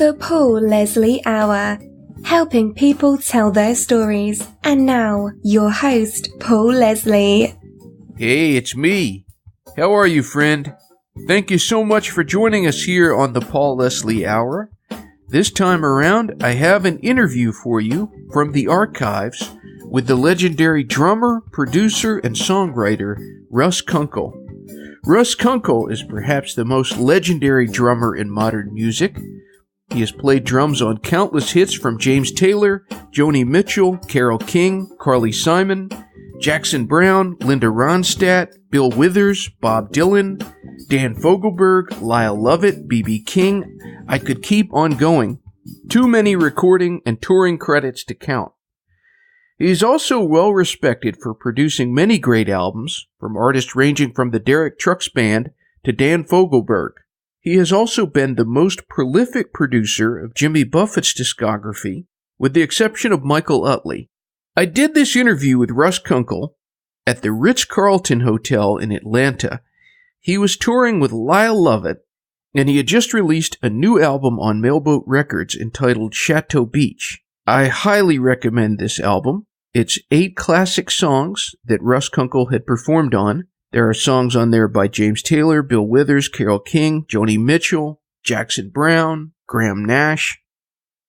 The Paul Leslie Hour, helping people tell their stories. And now, your host, Paul Leslie. Hey, it's me. How are you, friend? Thank you so much for joining us here on the Paul Leslie Hour. This time around, I have an interview for you from the archives with the legendary drummer, producer, and songwriter, Russ Kunkel. Russ Kunkel is perhaps the most legendary drummer in modern music. He has played drums on countless hits from James Taylor, Joni Mitchell, Carole King, Carly Simon, Jackson Browne, Linda Rondstadt, Bill Withers, Bob Dylan, Dan Fogelberg, Lyle Lovett, B.B. King. I could keep on going. Too many recording and touring credits to count. He is also well respected for producing many great albums, from artists ranging from the Derek Trucks Band to Dan Fogelberg. He has also been the most prolific producer of Jimmy Buffett's discography, with the exception of Michael Utley. I did this interview with Russ Kunkel at the Ritz-Carlton Hotel in Atlanta. He was touring with Lyle Lovett, and he had just released a new album on Mailboat Records entitled Chateau Beach. I highly recommend this album. It's 8 classic songs that Russ Kunkel had performed on. There are songs on there by James Taylor, Bill Withers, Carole King, Joni Mitchell, Jackson Browne, Graham Nash.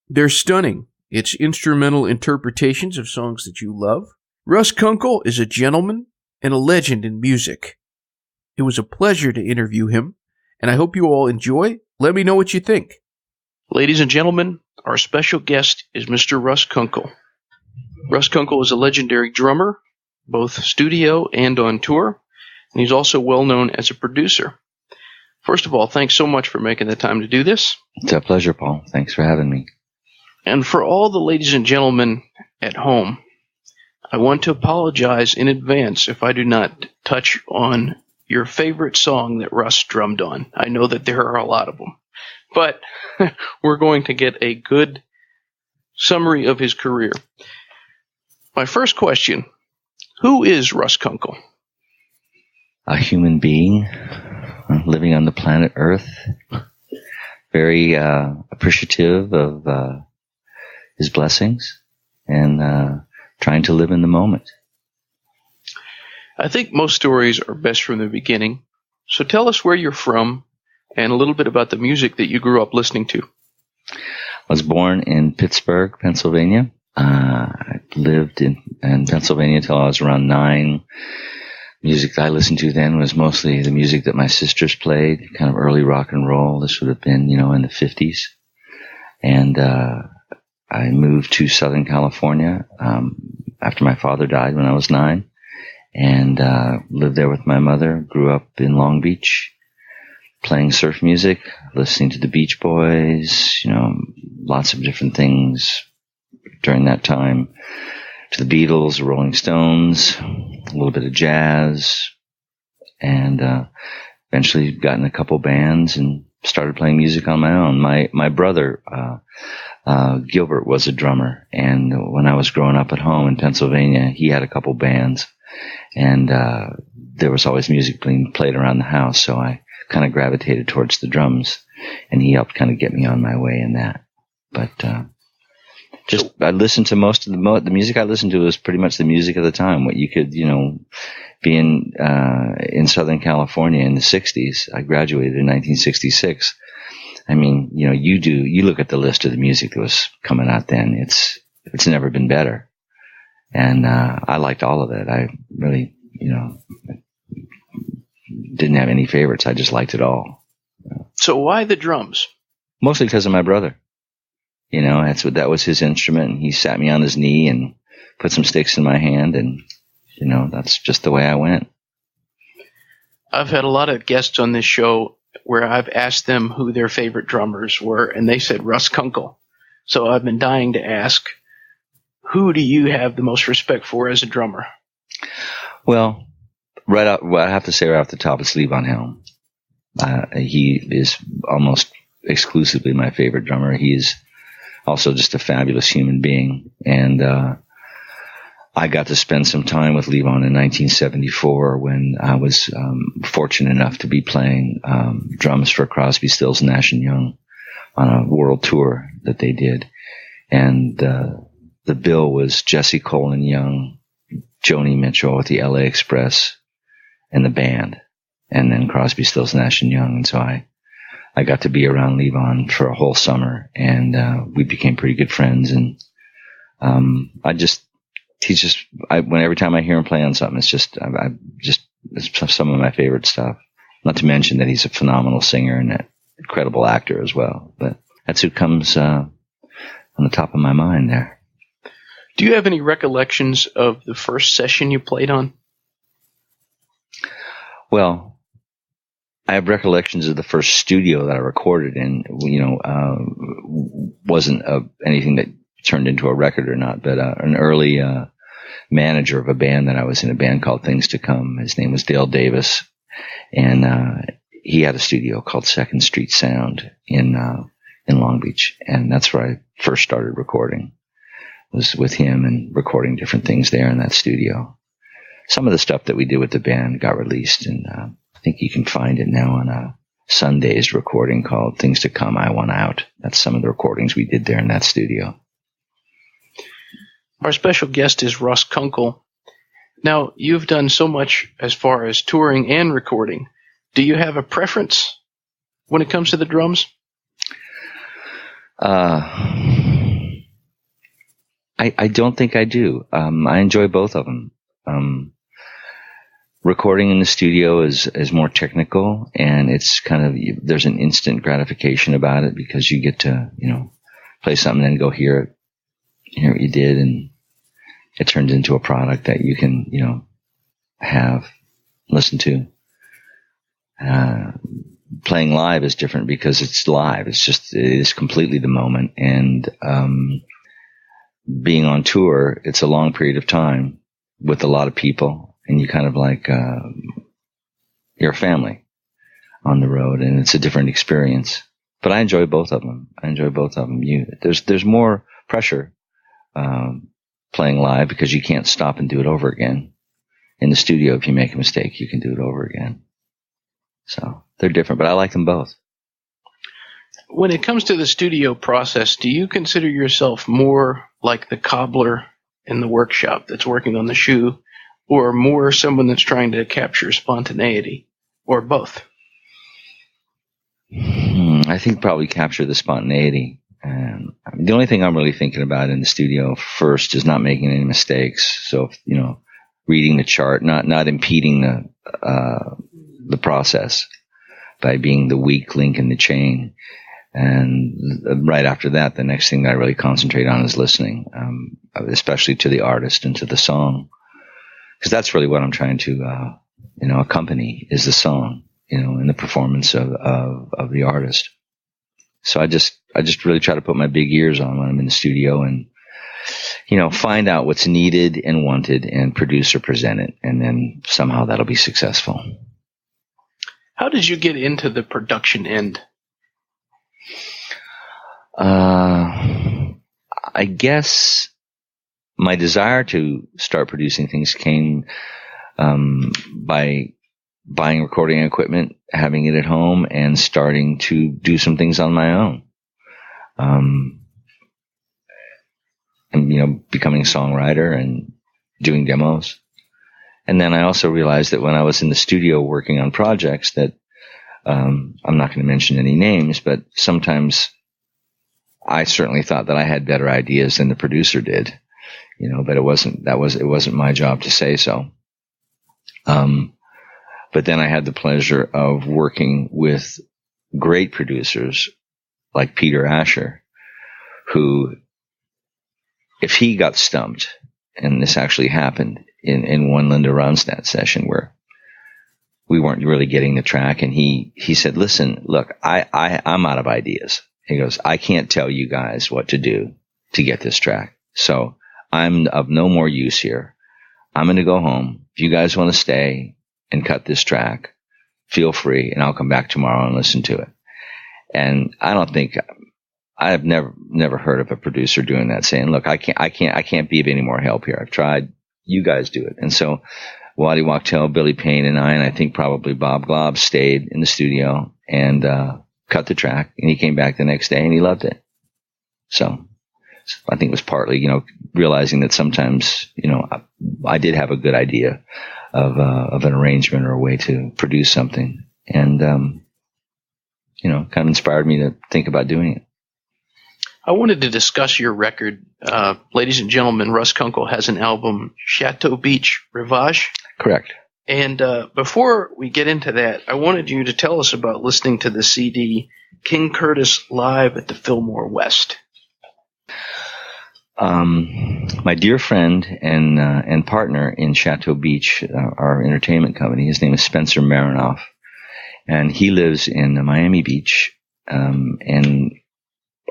They're stunning. It's instrumental interpretations of songs that you love. Russ Kunkel is a gentleman and a legend in music. It was a pleasure to interview him, and I hope you all enjoy. Let me know what you think. Ladies and gentlemen, our special guest is Mr. Russ Kunkel. Russ Kunkel is a legendary drummer, both studio and on tour, and he's also well known as a producer. First of all, thanks so much for making the time to do this. It's a pleasure, Paul. Thanks for having me. And for all the ladies and gentlemen at home, I want to apologize in advance if I do not touch on your favorite song that Russ drummed on. I know that there are a lot of them, but we're going to get a good summary of his career. My first question, who is Russ Kunkel? A human being living on the planet Earth, very appreciative of his blessings and trying to live in the moment. I think most stories are best from the beginning. So tell us where you're from and a little bit about the music that you grew up listening to. I was born in Pittsburgh, Pennsylvania. I lived in Pennsylvania until I was around 9. Music that I listened to then was mostly the music that my sisters played, kind of early rock and roll. This would have been, in the 50s. And I moved to Southern California after my father died when I was 9, and lived there with my mother. Grew up in Long Beach, playing surf music, listening to the Beach Boys, lots of different things during that time, to the Beatles, the Rolling Stones, a little bit of jazz, and eventually got in a couple bands and started playing music on my own. My brother, Gilbert, was a drummer, and when I was growing up at home in Pennsylvania, he had a couple bands, and there was always music being played around the house, so I kind of gravitated towards the drums, and he helped kind of get me on my way in that. But I listened to most of the music I listened to was pretty much the music of the time. What you could, being in Southern California in the 60s, I graduated in 1966. I mean, you look at the list of the music that was coming out then. It's never been better, and I liked all of it. I really, didn't have any favorites. I just liked it all. So why the drums? Mostly because of my brother. That was his instrument, and he sat me on his knee and put some sticks in my hand, and, that's just the way I went. I've had a lot of guests on this show where I've asked them who their favorite drummers were, and they said Russ Kunkel. So I've been dying to ask, who do you have the most respect for as a drummer? Well, I have to say right off the top, it's Levon Helm. He is almost exclusively my favorite drummer. He's also just a fabulous human being. And I got to spend some time with Levon in 1974 when I was fortunate enough to be playing drums for Crosby, Stills, Nash & Young on a world tour that they did. And the bill was Jesse Colin Young, Joni Mitchell with the LA Express, and the band, and then Crosby, Stills, Nash and Young. And so I got to be around Levon for a whole summer, and we became pretty good friends. And every time I hear him play on something, it's some of my favorite stuff. Not to mention that he's a phenomenal singer and an incredible actor as well. But that's who comes on the top of my mind there. Do you have any recollections of the first session you played on? Well, I have recollections of the first studio that I recorded in. Wasn't anything that turned into a record or not, but an early manager of a band that I was in, a band called Things to Come. His name was Dale Davis, and he had a studio called Second Street Sound in Long Beach, and that's where I first started recording. Was with him and recording different things there in that studio. Some of the stuff that we did with the band got released, and I think you can find it now on a Sunday's recording called Things to Come, I Want Out. That's some of the recordings we did there in that studio. Our special guest is Russ Kunkel. Now, you've done so much as far as touring and recording. Do you have a preference when it comes to the drums? I don't think I do. I enjoy both of them. Recording in the studio is more technical, and it's kind of, there's an instant gratification about it because you get to, play something and go hear what you did, and it turns into a product that you can, listen to. Playing live is different because it's live. It is completely the moment. And, being on tour, it's a long period of time with a lot of people, and you kind of like, you're a family on the road, and it's a different experience. But I enjoy both of them. There's more pressure, playing live because you can't stop and do it over again. In the studio, if you make a mistake, you can do it over again. So they're different, but I like them both. When it comes to the studio process, do you consider yourself more like the cobbler in the workshop that's working on the shoe, or more someone that's trying to capture spontaneity, or both? I think probably capture the spontaneity. The only thing I'm really thinking about in the studio first is not making any mistakes. So, reading the chart, not impeding the process by being the weak link in the chain. And right after that, the next thing that I really concentrate on is listening, especially to the artist and to the song, because that's really what I'm trying to, accompany is the song, in the performance of the artist. So I just really try to put my big ears on when I'm in the studio and, find out what's needed and wanted and produce or present it. And then somehow that'll be successful. How did you get into the production end? I guess my desire to start producing things came by buying recording equipment, having it at home, and starting to do some things on my own. And, becoming a songwriter and doing demos. And then I also realized that when I was in the studio working on projects that I'm not going to mention any names, but sometimes I certainly thought that I had better ideas than the producer did, but it wasn't my job to say so. But then I had the pleasure of working with great producers like Peter Asher, who, if he got stumped, and this actually happened in one Linda Rondstadt session where we weren't really getting the track, and he said, "Listen, look, I'm out of ideas." He goes, "I can't tell you guys what to do to get this track, so I'm of no more use here. I'm going to go home. If you guys want to stay and cut this track, feel free, and I'll come back tomorrow and listen to it." And I've never heard of a producer doing that, saying, "Look, I can't be of any more help here. I've tried. You guys do it." And so Waddy Wachtel, Billy Payne, and I think probably Bob Glob stayed in the studio and cut the track, and he came back the next day and he loved it. So I think it was partly, realizing that sometimes, I did have a good idea of an arrangement or a way to produce something, and kind of inspired me to think about doing it. I wanted to discuss your record. Ladies and gentlemen, Russ Kunkel has an album, Chateau Beach Rivage. Correct. And before we get into that, I wanted you to tell us about listening to the CD King Curtis Live at the Fillmore West. My dear friend and partner in Chateau Beach, our entertainment company, his name is Spencer Marinoff, and he lives in Miami Beach. And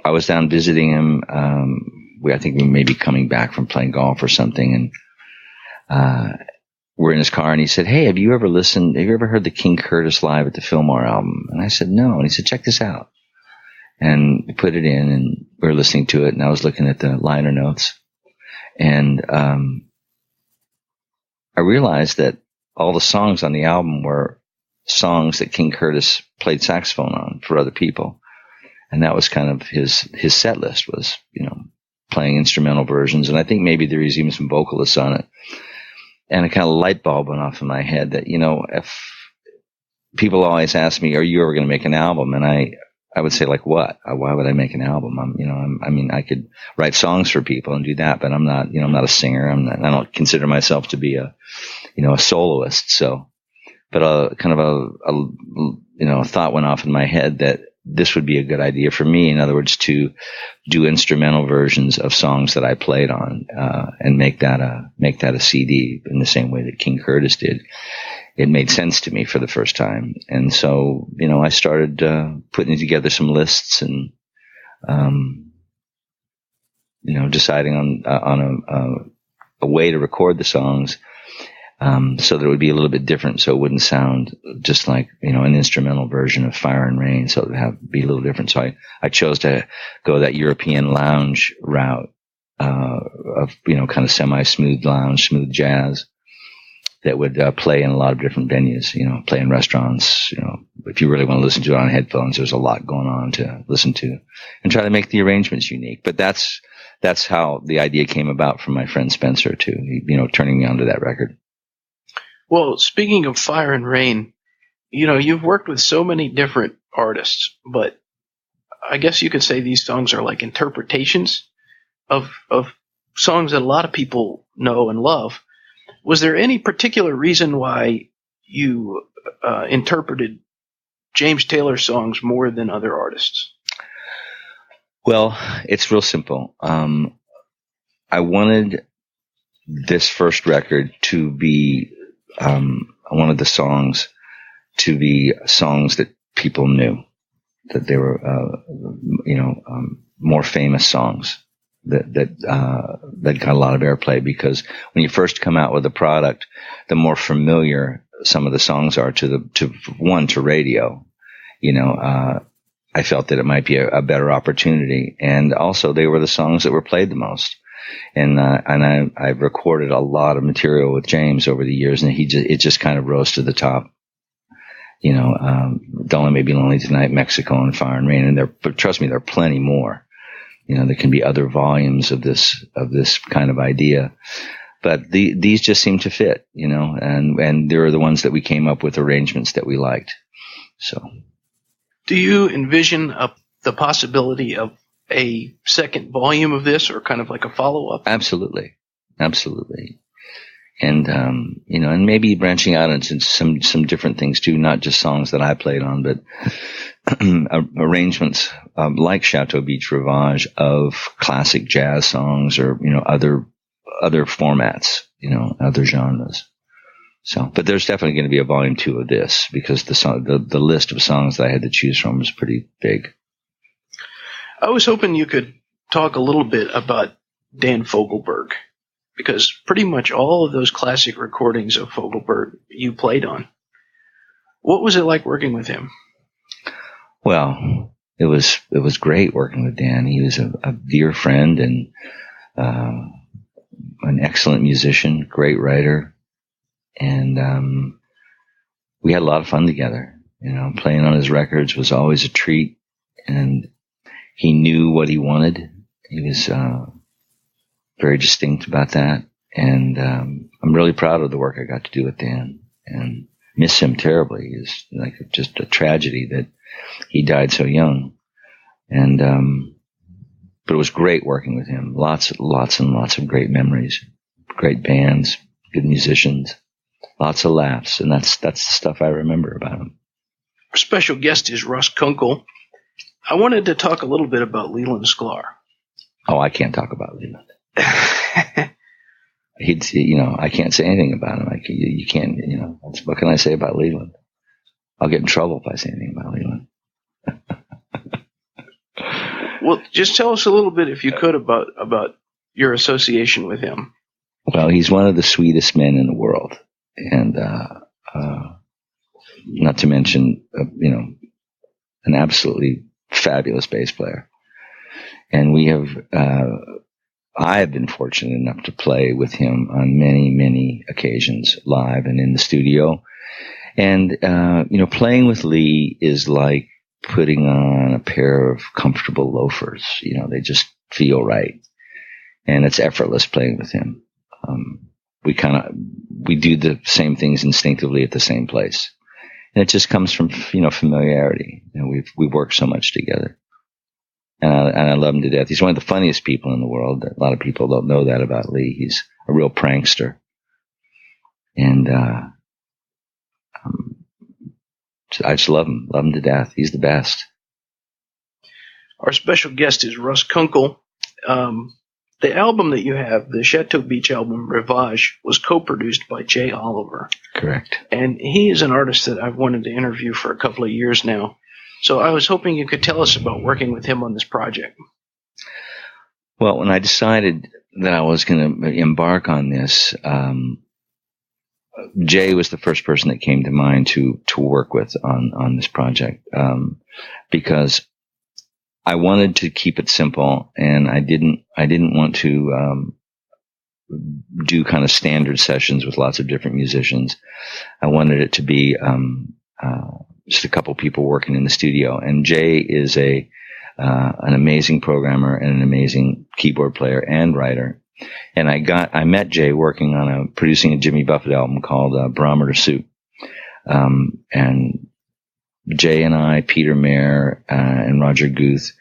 I was down visiting him. I think we may be coming back from playing golf or something, and we're in his car, and he said, "Hey, have you ever heard the King Curtis Live at the Fillmore album?" And I said, "No." And he said, "Check this out." And we put it in, and we were listening to it, and I was looking at the liner notes, and I realized that all the songs on the album were songs that King Curtis played saxophone on for other people. And that was kind of his set list, was, playing instrumental versions. And I think maybe there was even some vocalists on it. And a kind of light bulb went off in my head that, if people always ask me, are you ever going to make an album? And I would say, like, what? Why would I make an album? I could write songs for people and do that, but I'm not, I'm not a singer. I don't consider myself to be a soloist. So, but kind of a thought went off in my head that this would be a good idea for me. In other words, to do instrumental versions of songs that I played on, and make that a CD in the same way that King Curtis did. It made sense to me for the first time. And so, I started, putting together some lists and, deciding on a way to record the songs, so that it would be a little bit different, so it wouldn't sound just like, an instrumental version of Fire and Rain, so it would be a little different. So I chose to go that European lounge route, of, kind of semi-smooth lounge, smooth jazz that would play in a lot of different venues, play in restaurants. If you really want to listen to it on headphones, there's a lot going on to listen to, and try to make the arrangements unique. But that's how the idea came about from my friend Spencer too, turning me onto that record. Well, speaking of Fire and Rain, you've worked with so many different artists, but I guess you could say these songs are like interpretations of songs that a lot of people know and love. Was there any particular reason why you interpreted James Taylor songs more than other artists? Well, it's real simple. I wanted this first record to be, I wanted the songs to be songs that people knew, that they were, more famous songs that got a lot of airplay, because when you first come out with a product, the more familiar some of the songs are to radio, I felt that it might be a better opportunity. And also they were the songs that were played the most. And I've recorded a lot of material with James over the years, and it just kind of rose to the top. Don't Let Me Be Lonely Tonight, Mexico, and Fire and Rain. But trust me, there are plenty more. There can be other volumes of this kind of idea, but these just seem to fit, and they're the ones that we came up with arrangements that we liked. So, do you envision the possibility of a second volume of this, or kind of like a follow-up? Absolutely. And, and maybe branching out into some different things too, not just songs that I played on, but arrangements, like Chateau Beach Rivage, of classic jazz songs, or, other formats, other genres. So, but there's definitely going to be a volume 2 of this, because the list of songs that I had to choose from was pretty big. I was hoping you could talk a little bit about Dan Fogelberg, because pretty much all of those classic recordings of Fogelberg you played on. What was it like working with him? Well, it was great working with Dan. He was a dear friend and an excellent musician, great writer, and we had a lot of fun together. Playing on his records was always a treat, and he knew what he wanted. He was very distinct about that, and I'm really proud of the work I got to do with Dan, and miss him terribly. It's like just a tragedy that he died so young, and but it was great working with him. Lots and lots of great memories, great bands, good musicians, lots of laughs, and that's the stuff I remember about him. Our special guest is Russ Kunkel. I wanted to talk a little bit about Leland Sklar. Oh, I can't talk about Leland. I can't say anything about him. You can't, what can I say about Leland? I'll get in trouble if I say anything about Leland. Well, just tell us a little bit, if you could, about your association with him. Well, he's one of the sweetest men in the world, and not to mention, an absolutely fabulous bass player. And I have been fortunate enough to play with him on many, many occasions, live and in the studio. And, playing with Lee is like putting on a pair of comfortable loafers. They just feel right. And it's effortless playing with him. We do the same things instinctively at the same place. And it just comes from, familiarity. We've worked so much together. And I love him to death. He's one of the funniest people in the world. A lot of people don't know that about Lee. He's a real prankster. And I just love him to death. He's the best. Our special guest is Russ Kunkel. The album that you have, the Chateau Beach album, Rivage, was co-produced by Jay Oliver. Correct. And he is an artist that I've wanted to interview for a couple of years now. So I was hoping you could tell us about working with him on this project. Well, when I decided that I was going to embark on this, Jay was the first person that came to mind to work with on this project, because I wanted to keep it simple, and I didn't want to do kind of standard sessions with lots of different musicians. I wanted it to be just a couple people working in the studio. And Jay is an amazing programmer and an amazing keyboard player and writer. And I met Jay working on producing a Jimmy Buffett album called Barometer Soup. And Jay and I, Peter Mayer, and Roger Guth,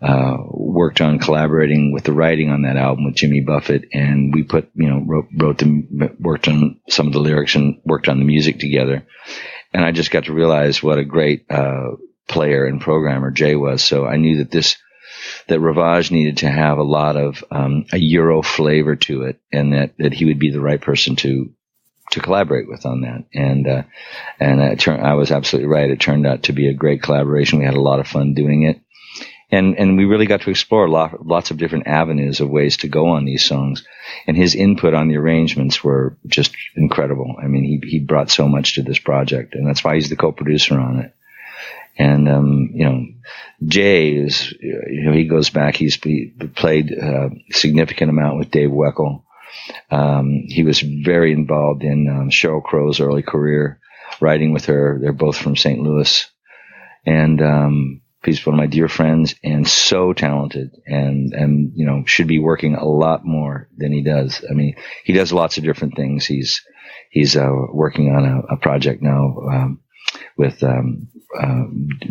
worked on collaborating with the writing on that album with Jimmy Buffett. And we worked on some of the lyrics and worked on the music together. And I just got to realize what a great player and programmer Jay was. So I knew that Rivage needed to have a lot of a Euro flavor to it, and that he would be the right person to collaborate with on that. And I was absolutely right. It turned out to be a great collaboration. We had a lot of fun doing it. And we really got to explore lots of different avenues of ways to go on these songs. And his input on the arrangements were just incredible. I mean, he brought so much to this project, and that's why he's the co-producer on it. And, Jay is, he goes back, he played a significant amount with Dave Weckl. He was very involved in Sheryl Crow's early career, writing with her. They're both from St. Louis. And, he's one of my dear friends and so talented and should be working a lot more than he does. I mean, he does lots of different things. He's working on a project now, with,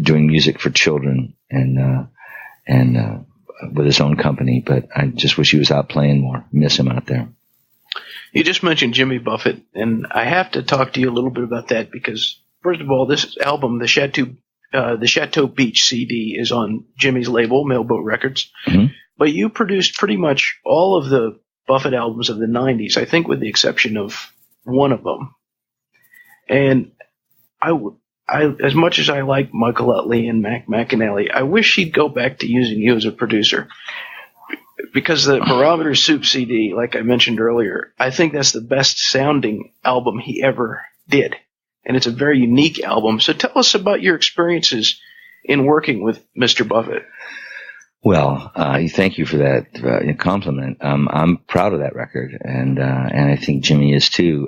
doing music for children and with his own company, but I just wish he was out playing more. Miss him out there. You just mentioned Jimmy Buffett, and I have to talk to you a little bit about that because, first of all, this album, the Chateau Beach CD, is on Jimmy's label, Mailboat Records. Mm-hmm. But you produced pretty much all of the Buffett albums of the 90s, I think with the exception of one of them. And I, as much as I like Michael Utley and Mac McAnally, I wish he'd go back to using you as a producer. Because the Barometer Soup CD, like I mentioned earlier, I think that's the best sounding album he ever did. And it's a very unique album. So tell us about your experiences in working with Mr. Buffett. Well, thank you for that compliment. I'm proud of that record, and I think Jimmy is too.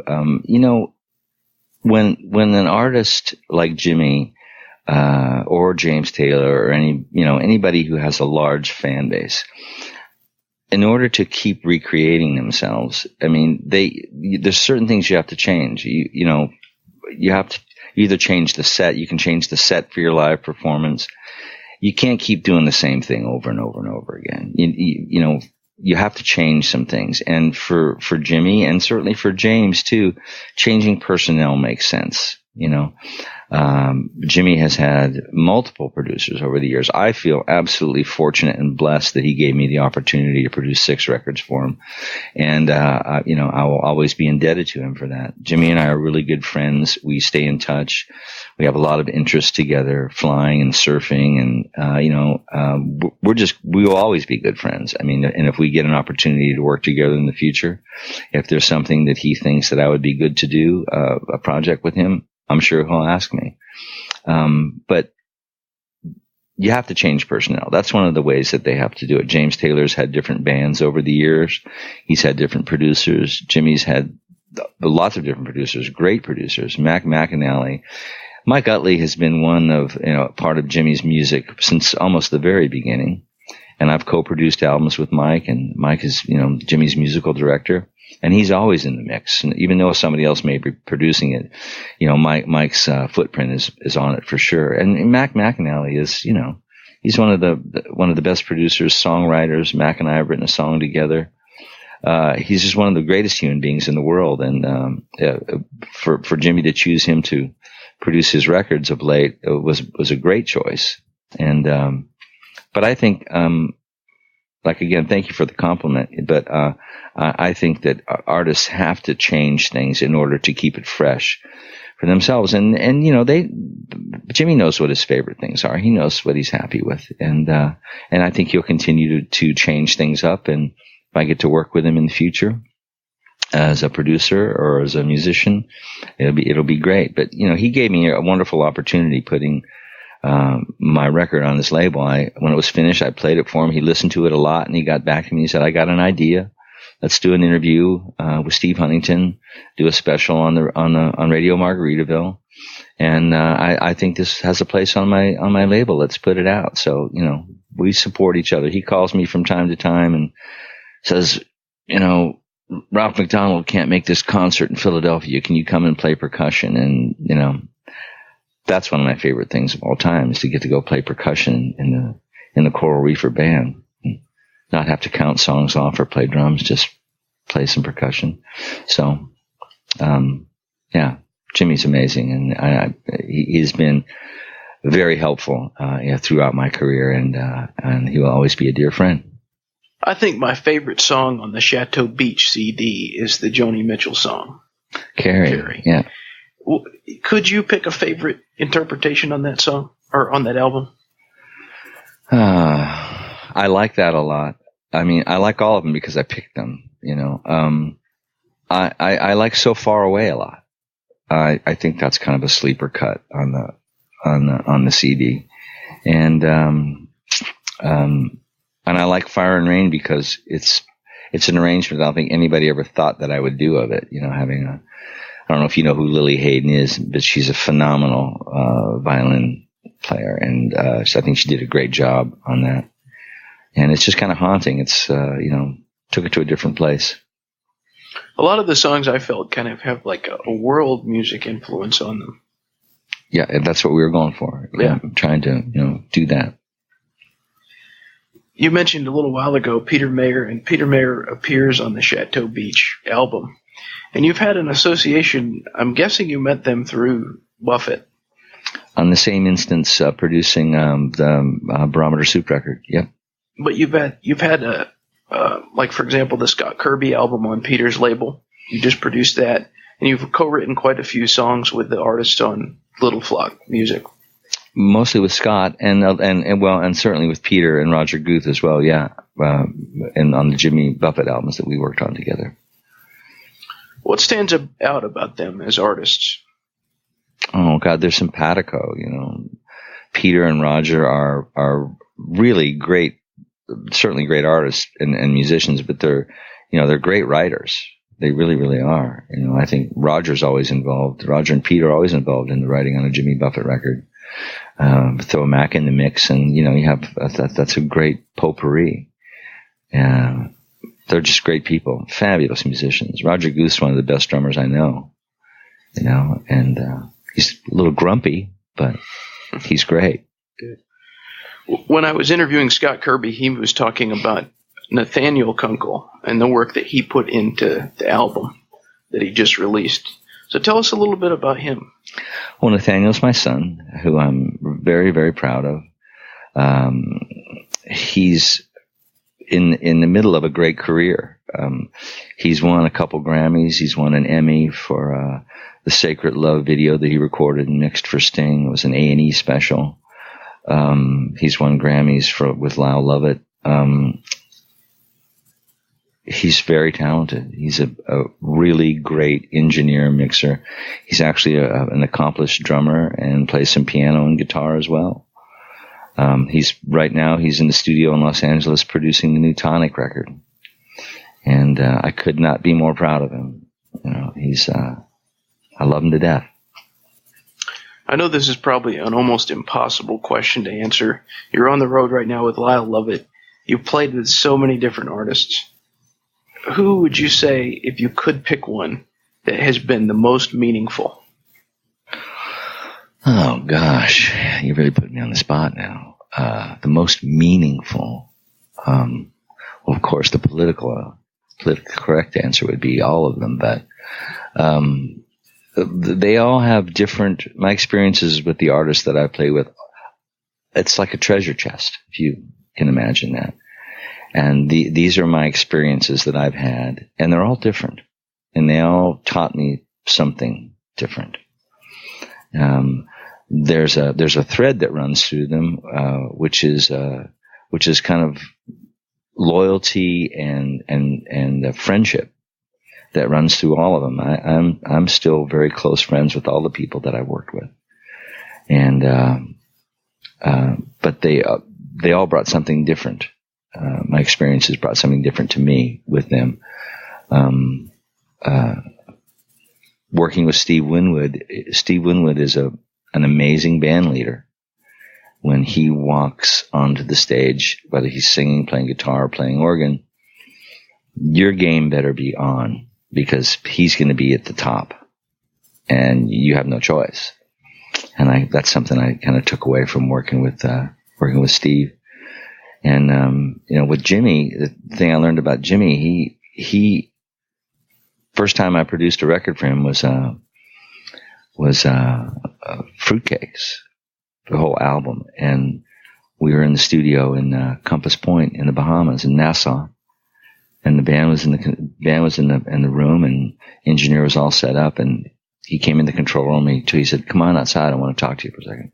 When an artist like Jimmy or James Taylor or anybody who has a large fan base. In order to keep recreating themselves, I mean, there's certain things you have to change. You have to either change the set. You can change the set for your live performance. You can't keep doing the same thing over and over and over again. You have to change some things. And for Jimmy, and certainly for James too, changing personnel makes sense. Jimmy has had multiple producers over the years. I feel absolutely fortunate and blessed that he gave me the opportunity to produce 6 records for him. And, I will always be indebted to him for that. Jimmy and I are really good friends. We stay in touch. We have a lot of interests together, flying and surfing. And, we will always be good friends. I mean, and if we get an opportunity to work together in the future, if there's something that he thinks that I would be good to do, a project with him, I'm sure he'll ask me. But you have to change personnel. That's one of the ways that they have to do it. James Taylor's had different bands over the years. He's had different producers. Jimmy's had lots of different producers, great producers. Mac McAnally. Mike Utley has been part of Jimmy's music since almost the very beginning. And I've co-produced albums with Mike, and Mike is, Jimmy's musical director. And he's always in the mix. And even though somebody else may be producing it, Mike's footprint is on it for sure. And Mac McAnally is, he's one of the best producers, songwriters. Mac and I have written a song together. He's just one of the greatest human beings in the world. And for Jimmy to choose him to produce his records of late was a great choice. And but I think again, thank you for the compliment, but I think that artists have to change things in order to keep it fresh for themselves. And Jimmy knows what his favorite things are. He knows what he's happy with. And I think he'll continue to change things up. And if I get to work with him in the future as a producer or as a musician, it'll be great. But, he gave me a wonderful opportunity putting my record on this label. When it was finished, I played it for him. He listened to it a lot, and he got back to me. He said, "I got an idea. Let's do an interview with Steve Huntington, do a special on Radio Margaritaville, and I think this has a place on my label. Let's put it out." So we support each other. He calls me from time to time and says, "Ralph McDonald can't make this concert in Philadelphia. Can you come and play percussion?" And that's one of my favorite things of all time, is to get to go play percussion in the Coral Reefer band. Not have to count songs off or play drums, just play some percussion. So, Jimmy's amazing, and he's been very helpful throughout my career, and he will always be a dear friend. I think my favorite song on the Chateau Beach CD is the Joni Mitchell song, Carrie. Yeah. Could you pick a favorite interpretation on that song or on that album? I like that a lot. I mean, I like all of them because I picked them, I like So Far Away a lot. I think that's kind of a sleeper cut on the CD. And I like Fire and Rain because it's an arrangement I don't think anybody ever thought that I would do of it, I don't know if you know who Lily Hayden is, but she's a phenomenal violin player, and I think she did a great job on that. And it's just kind of haunting. It's took it to a different place. A lot of the songs I felt kind of have like a world music influence on them. Yeah, and that's what we were going for. Yeah, trying to do that. You mentioned a little while ago Peter Mayer, and Peter Mayer appears on the Chateau Beach album. And you've had an association. I'm guessing you met them through Buffett. On the same instance, producing the Barometer Soup record. Yep. But you've had like, for example, the Scott Kirby album on Peter's label. You just produced that, and you've co-written quite a few songs with the artists on Little Flock Music. Mostly with Scott, and certainly with Peter and Roger Guth as well. Yeah, and on the Jimmy Buffett albums that we worked on together. What stands out about them as artists? Oh God, they're simpatico. Peter and Roger are really great, certainly great artists and musicians, but they're great writers. They really, really are. I think Roger and Peter are always involved in the writing on a Jimmy Buffett record. throw Mac in the mix, and you have that's a great potpourri. They're just great people, fabulous musicians. Roger Guth's one of the best drummers I know, and he's a little grumpy, but he's great. Good. When I was interviewing Scott Kirby, he was talking about Nathaniel Kunkel and the work that he put into the album that he just released. So tell us a little bit about him. Well, Nathaniel's my son, who I'm very, very proud of. He's in the middle of a great career. He's won a couple Grammys. He's won an Emmy for the Sacred Love video that he recorded and mixed for Sting. It was an A&E special. He's won Grammys with Lyle Lovett. He's very talented. He's a really great engineer, mixer. He's actually an accomplished drummer and plays some piano and guitar as well. Right now he's in the studio in Los Angeles producing the new Tonic record. And I could not be more proud of him. I love him to death. I know this is probably an almost impossible question to answer. You're on the road right now with Lyle Lovett. You've played with so many different artists. Who would you say, if you could pick one, that has been the most meaningful? Oh, gosh. You really put me on the spot now. The most meaningful. Well, of course, the politically correct answer would be all of them, but they all have different. My experiences with the artists that I play with, it's like a treasure chest, if you can imagine that. And these are my experiences that I've had, and they're all different, and they all taught me something different. There's a thread that runs through them, which is kind of loyalty and friendship that runs through all of them. I'm still very close friends with all the people that I worked with, and but they all brought something different. My experiences brought something different to me with them. Working with Steve Winwood is an amazing band leader. When he walks onto the stage, whether he's singing, playing guitar, or playing organ, your game better be on, because he's going to be at the top, and you have no choice. And that's something I kind of took away from working with Steve. And, with Jimmy, the thing I learned about Jimmy, he first time I produced a record for him was Fruitcakes, the whole album. And we were in the studio in Compass Point in the Bahamas, in Nassau. And the band was in the room, and engineer was all set up, and he came in the control room. He said, "Come on outside. I want to talk to you for a second."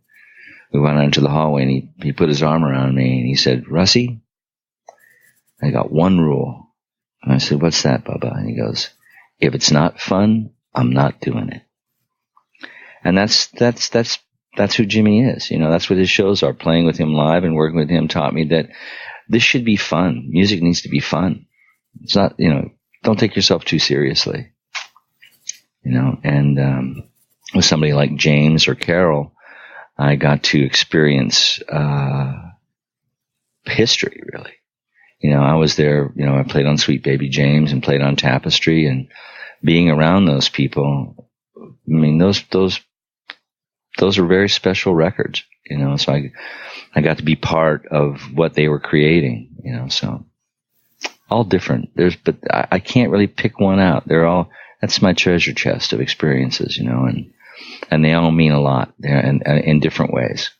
We went out into the hallway, and he put his arm around me, and he said, "Russie, I got one rule." And I said, "What's that, Bubba?" And he goes, "If it's not fun, I'm not doing it." And that's who Jimmy is. That's what his shows are. Playing with him live and working with him taught me that this should be fun. Music needs to be fun. It's not, don't take yourself too seriously. And with somebody like James or Carole, I got to experience history, really. I was there, I played on Sweet Baby James and played on Tapestry, and being around those people, I mean, those are very special records, so I got to be part of what they were creating, so all different. But I can't really pick one out. That's my treasure chest of experiences, and they all mean a lot. They're in different ways.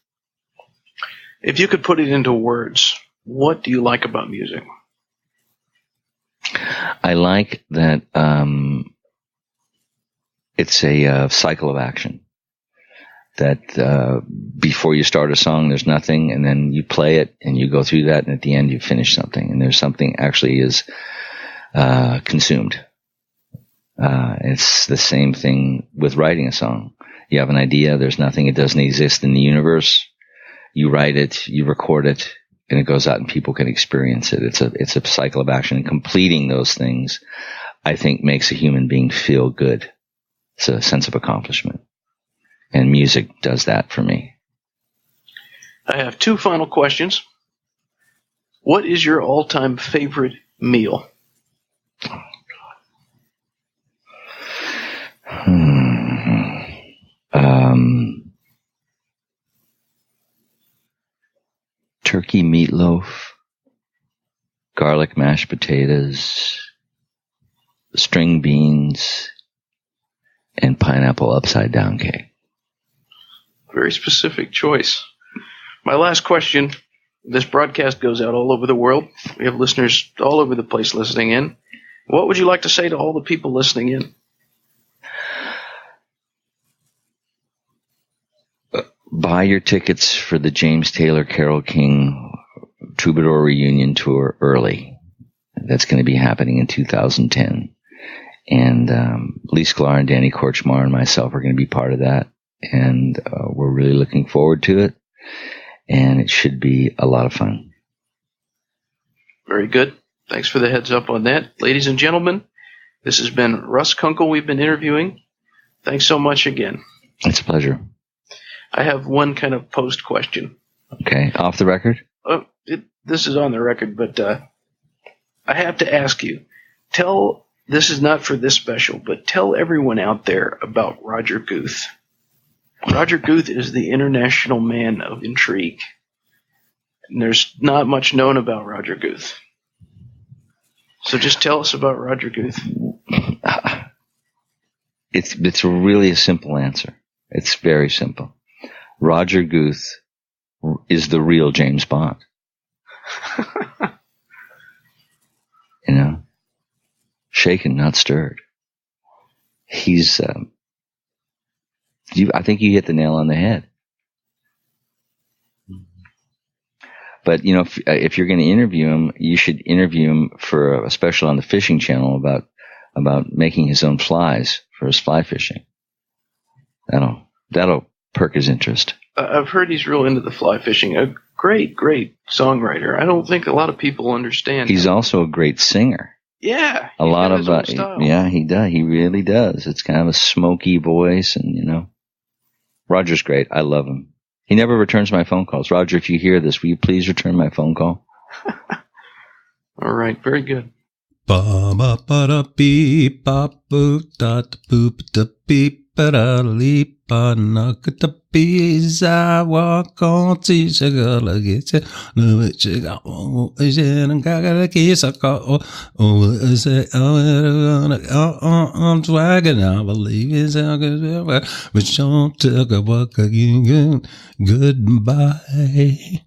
If you could put it into words, what do you like about music? I like that it's a cycle of action. That before you start a song, there's nothing, and then you play it, and you go through that, and at the end you finish something, and there's something actually is consumed. It's the same thing with writing a song. You have an idea, there's nothing, it doesn't exist in the universe. You write it, you record it, and it goes out and people can experience it. It's a cycle of action, and completing those things, I think, makes a human being feel good. It's a sense of accomplishment. And music does that for me. I have two final questions. What is your all-time favorite meal? Turkey meatloaf, garlic mashed potatoes, string beans, and pineapple upside down cake. Very specific choice. My last question. This broadcast goes out all over the world. We have listeners all over the place listening in. What would you like to say to all the people listening in? Buy your tickets for the James Taylor Carole King Troubadour Reunion Tour early. That's going to be happening in 2010. And Lee Sklar and Danny Korchmar and myself are going to be part of that. And we're really looking forward to it. And it should be a lot of fun. Very good. Thanks for the heads up on that. Ladies and gentlemen, this has been Russ Kunkel we've been interviewing. Thanks so much again. It's a pleasure. I have one kind of post question. Okay. Off the record? This is on the record, but I have to ask you. This is not for this special, but tell everyone out there about Roger Guth. Roger Guth is the international man of intrigue. And there's not much known about Roger Guth. So just tell us about Roger Guth. It's really a simple answer. It's very simple. Roger Guth is the real James Bond. You know? Shaken, not stirred. He's... I think you hit the nail on the head. But, you know, if you're going to interview him, you should interview him for a special on the Fishing Channel about making his own flies for his fly fishing. That'll perk his interest. I've heard he's real into the fly fishing. A great, great songwriter. I don't think a lot of people understand. He's also a great singer. Yeah. A lot of yeah, he does. He really does. It's kind of a smoky voice, and you know, Roger's great. I love him. He never returns my phone calls. Roger, if you hear this, will you please return my phone call? All right, very good. Ba ba ba da beep ba boop da boop da beep ba da leap ba knock da bees. I walk on to sugar get it. No, it's a oh, is it and gaga kiss a call. Oh, is it? I'm swagging. I believe it's a good, but don't talk about again. Goodbye.